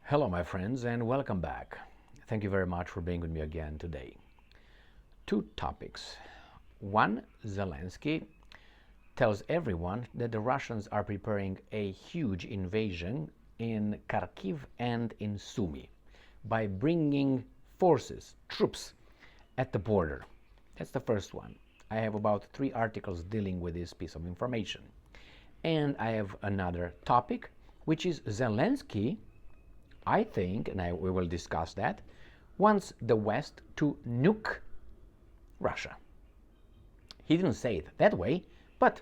Hello, my friends, and welcome back. Thank you very much for being with me again today. Two topics. One, Zelensky tells everyone that the Russians are preparing a huge invasion in Kharkiv and in Sumy by bringing forces, troops, at the border. That's the first one. I have about 3 articles dealing with this piece of information. And I have another topic, which is Zelensky, I think, and we will discuss that, wants the West to nuke Russia. He didn't say it that way, but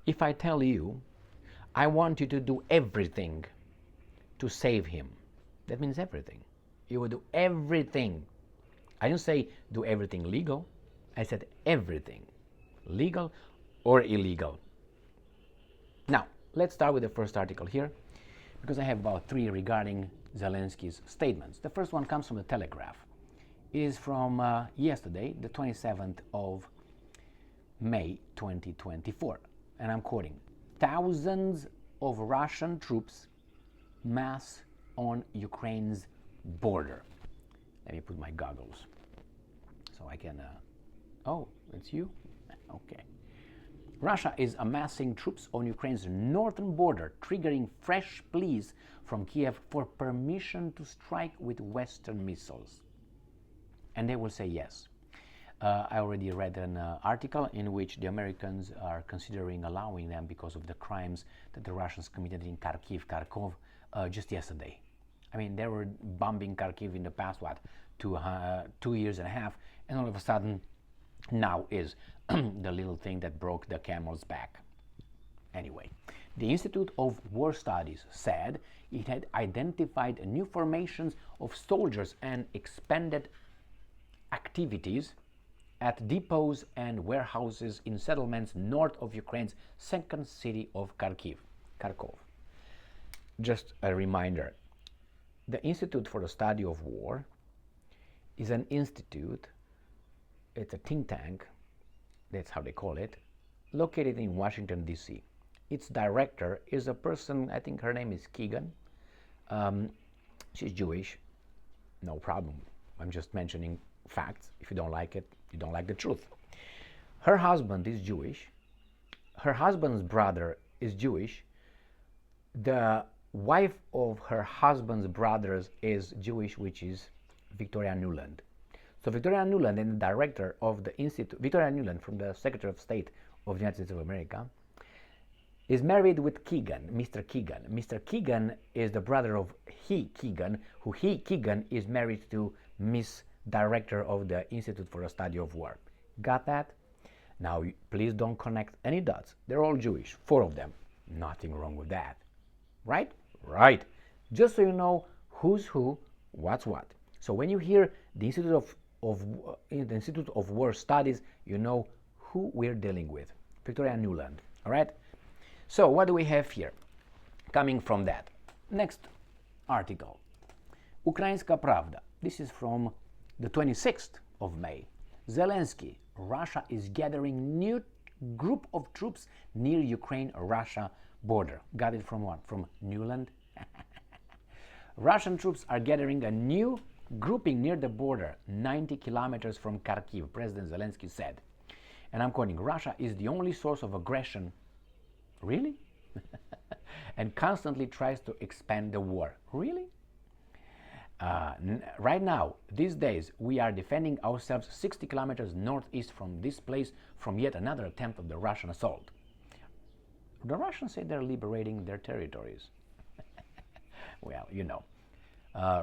if I tell you, I want you to do everything to save him, that means everything. You will do everything. I didn't say do everything legal. I said everything, legal or illegal. Now, let's start with the first article here, because I have about 3 regarding Zelensky's statements. The first one comes from the Telegraph. It is from yesterday, the 27th of May 2024, and I'm quoting, "Thousands of Russian troops mass on Ukraine's border." Let me put my goggles so I can, oh, it's you? Okay. Russia is amassing troops on Ukraine's northern border, triggering fresh pleas from Kiev for permission to strike with Western missiles. And they will say yes. I already read an article in which the Americans are considering allowing them because of the crimes that the Russians committed in Kharkov just yesterday. I mean, they were bombing Kharkiv in the past, 2 years and a half, and all of a sudden, now is the little thing that broke the camel's back. Anyway, the Institute of War Studies said it had identified new formations of soldiers and expanded activities at depots and warehouses in settlements north of Ukraine's second city of Kharkov. Just a reminder, the Institute for the Study of War is an institute, it's a think tank, that's how they call it, located in Washington, D.C. Its director is a person, I think her name is Keegan. She's Jewish, no problem. I'm just mentioning facts. If you don't like it, you don't like the truth. Her husband is Jewish. Her husband's brother is Jewish. The wife of her husband's brothers is Jewish, which is Victoria Nuland. So Victoria Nuland and the director of the institute, Victoria Nuland from the Secretary of State of the United States of America, is married with Keegan, Mr. Keegan. Mr. Keegan is the brother of Keegan, who Keegan is married to Miss Director of the Institute for the Study of War. Got that? Now, please don't connect any dots. They're all Jewish, 4 of them. Nothing wrong with that. Right? Right. Just so you know who's who, what's what. So when you hear the Institute of War Studies, you know who we're dealing with. Victoria Nuland. All right? So what do we have here? Coming from that. Next article. Ukrainska Pravda. This is from the 26th of May. Zelensky. Russia is gathering new group of troops near Ukraine-Russia border. Got it from what? From Nuland? Russian troops are gathering a new grouping near the border, 90 kilometers from Kharkiv, President Zelensky said. And I'm quoting, "Russia is the only source of aggression." Really? And constantly tries to expand the war. Really? Right now, these days, we are defending ourselves 60 kilometers northeast from this place from yet another attempt of the Russian assault. The Russians say they're liberating their territories. Well, you know.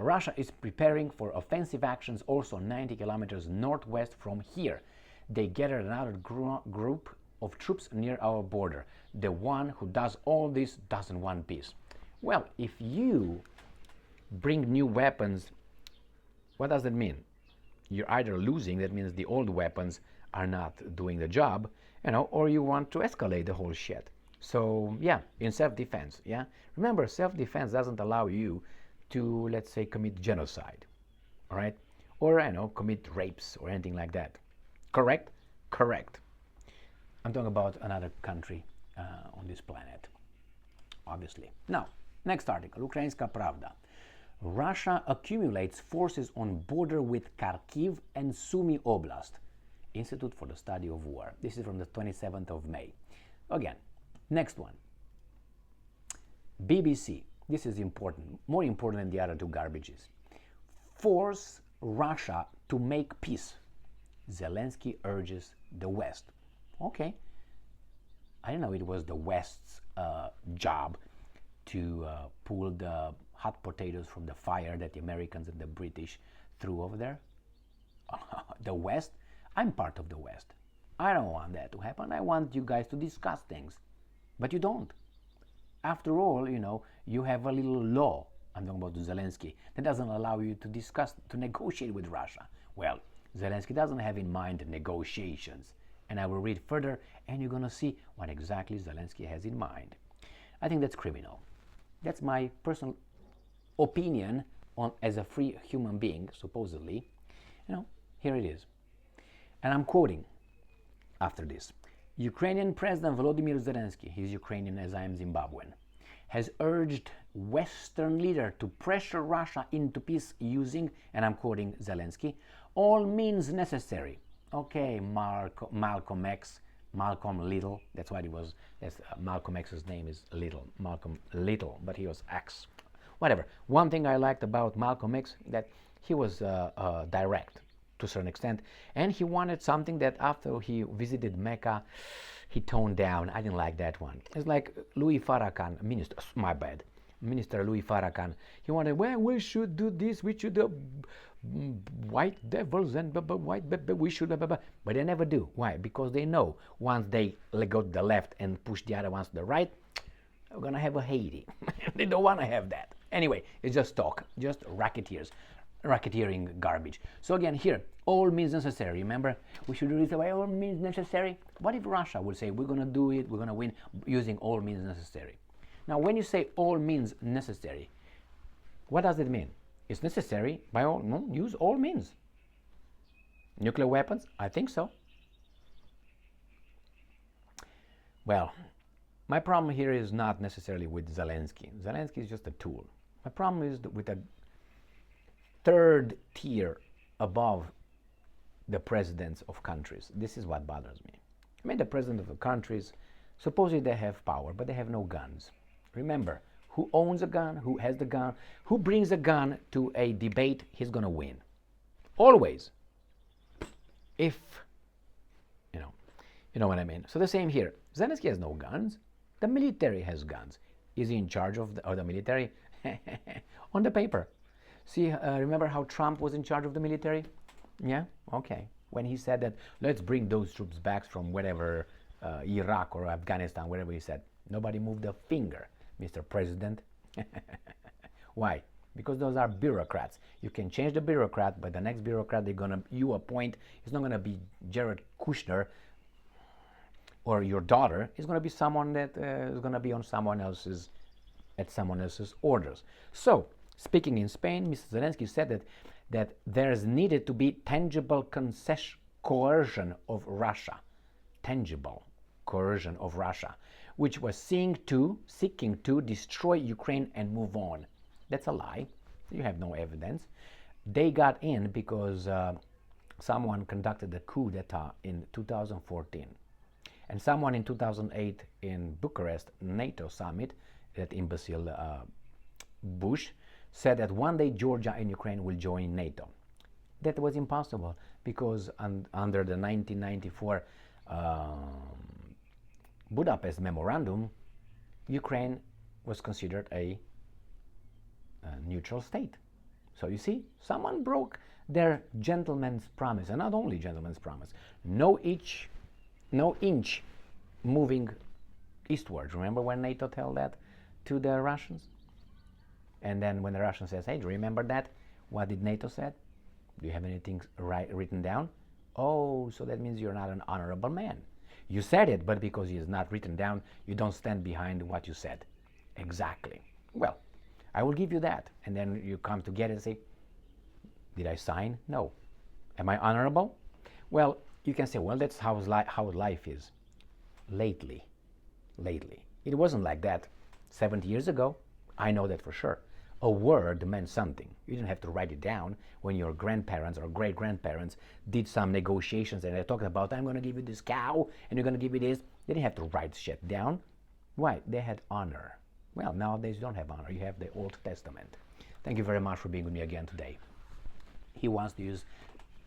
Russia is preparing for offensive actions also 90 kilometers northwest from here. They gathered another group of troops near our border. The one who does all this doesn't want peace. Well, if you bring new weapons, what does that mean? You're either losing, that means the old weapons are not doing the job, or you want to escalate the whole shit. So yeah, in self-defense, yeah. Remember, self-defense doesn't allow you to, let's say, commit genocide, all right? Or, commit rapes or anything like that. Correct? Correct. I'm talking about another country on this planet, obviously. Now, next article, Ukrainska Pravda. Russia accumulates forces on border with Kharkiv and Sumy Oblast. Institute for the Study of War. This is from the 27th of May. Again, next one. BBC. This is important, more important than the other two garbages. Force Russia to make peace. Zelensky urges the West. Okay. I didn't know it was the West's job to pull the hot potatoes from the fire that the Americans and the British threw over there. The West? I'm part of the West. I don't want that to happen. I want you guys to discuss things. But you don't. After all, you know, you have a little law, I'm talking about Zelensky, that doesn't allow you to discuss, to negotiate with Russia. Well, Zelensky doesn't have in mind negotiations. And I will read further, and you're going to see what exactly Zelensky has in mind. I think that's criminal. That's my personal opinion on as a free human being, supposedly. You know, here it is. And I'm quoting after this. Ukrainian President Volodymyr Zelensky, he's Ukrainian as I am Zimbabwean, has urged Western leaders to pressure Russia into peace using, and I'm quoting Zelensky, all means necessary. Okay, Malcolm X, Malcolm Little, that's what he was, Malcolm X's name is Little, Malcolm Little, but he was X. Whatever. One thing I liked about Malcolm X, that he was direct to a certain extent, and he wanted something that after he visited Mecca, he toned down. I didn't like that one. It's like Louis Farrakhan, minister, my bad, Minister Louis Farrakhan. He wanted, well, we should do this, we should do white devils and we should, but they never do. Why? Because they know once they go to the left and push the other ones to the right, we're gonna have a Haiti. They don't want to have that. Anyway, it's just talk, just racketeering garbage. So again, here, all means necessary. Remember, we should do this by all means necessary. What if Russia would say, we're going to do it, we're going to win using all means necessary? Now, when you say all means necessary, what does it mean? It's necessary by all, no, use all means. Nuclear weapons? I think so. Well, my problem here is not necessarily with Zelensky. Zelensky is just a tool. My problem is with a third tier above the presidents of countries. This is what bothers me. I mean, the president of the countries, supposedly they have power, but they have no guns. Remember, who owns a gun, who has the gun, who brings a gun to a debate, he's going to win. Always. If, you know what I mean. So the same here. Zelensky has no guns. The military has guns. Is he in charge of the military? On the paper. See, remember how Trump was in charge of the military? Yeah? Okay. When he said that, let's bring those troops back from whatever, Iraq or Afghanistan, wherever he said. Nobody moved a finger, Mr. President. Why? Because those are bureaucrats. You can change the bureaucrat, but the next bureaucrat you appoint is not going to be Jared Kushner or your daughter. It's going to be someone that is going to be on someone else's orders. So, speaking in Spain, Mr. Zelensky said that there's needed to be tangible coercion of Russia. Tangible coercion of Russia, which was seeking to destroy Ukraine and move on. That's a lie. You have no evidence. They got in because someone conducted a coup d'etat in 2014. And someone in 2008 in Bucharest, NATO summit, that imbecile Bush, said that one day Georgia and Ukraine will join NATO. That was impossible because under the 1994 Budapest Memorandum, Ukraine was considered a neutral state. So you see, someone broke their gentleman's promise, and not only gentleman's promise, no inch moving eastwards. Remember when NATO told that to the Russians? And then when the Russians says, hey, do you remember that? What did NATO said? Do you have anything written down? Oh, so that means you're not an honorable man. You said it, but because it is not written down, you don't stand behind what you said. Exactly. Well, I will give you that. And then you come together and say, did I sign? No. Am I honorable? Well, you can say, well, that's how life is. Lately. It wasn't like that 70 years ago. I know that for sure. a word meant something. You didn't have to write it down when your grandparents or great-grandparents did some negotiations and they talked about, I'm going to give you this cow and you're going to give me this. They didn't have to write shit down. Why? They had honor. Well, nowadays you don't have honor. You have the Old Testament. Thank you very much for being with me again today. He wants to use,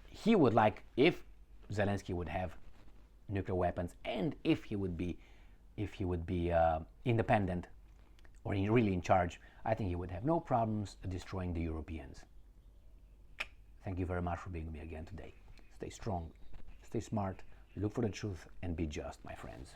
he would like, if Zelensky would have nuclear weapons and if he would be independent or really in charge, I think he would have no problems destroying the Europeans. Thank you very much for being with me again today. Stay strong, stay smart, look for the truth, and be just, my friends.